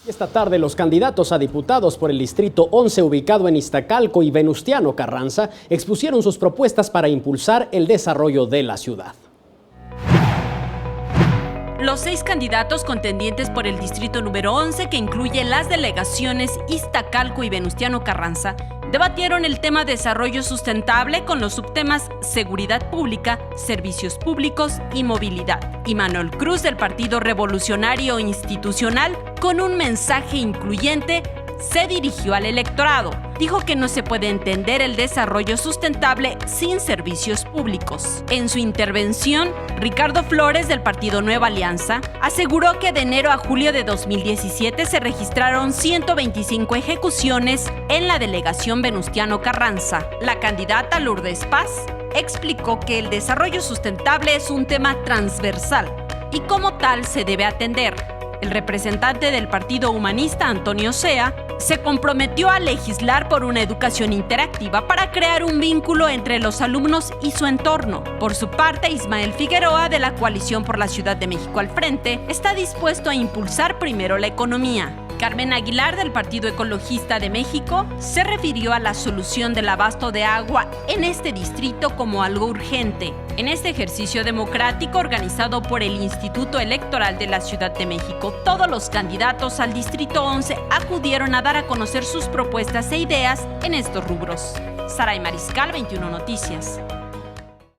Esta tarde los candidatos a diputados por el Distrito 11 ubicado en Iztacalco y Venustiano Carranza expusieron sus propuestas para impulsar el desarrollo de la ciudad. Los 6 candidatos contendientes por el Distrito número 11, que incluye las delegaciones Iztacalco y Venustiano Carranza, debatieron el tema desarrollo sustentable con los subtemas seguridad pública, servicios públicos y movilidad. Y Manuel Cruz, del Partido Revolucionario Institucional, con un mensaje incluyente, se dirigió al electorado. Dijo que no se puede entender el desarrollo sustentable sin servicios públicos. En su intervención, Ricardo Flores, del Partido Nueva Alianza, aseguró que de enero a julio de 2017 se registraron 125 ejecuciones en la delegación Venustiano Carranza. La candidata Lourdes Paz explicó que el desarrollo sustentable es un tema transversal y como tal se debe atender. El representante del Partido Humanista, Antonio Sea, se comprometió a legislar por una educación interactiva para crear un vínculo entre los alumnos y su entorno. Por su parte, Ismael Figueroa, de la Coalición por la Ciudad de México al Frente, está dispuesto a impulsar primero la economía. Carmen Aguilar, del Partido Ecologista de México, se refirió a la solución del abasto de agua en este distrito como algo urgente. En este ejercicio democrático organizado por el Instituto Electoral de la Ciudad de México, todos los candidatos al Distrito 11 acudieron a dar a conocer sus propuestas e ideas en estos rubros. Saray Mariscal, 21 Noticias.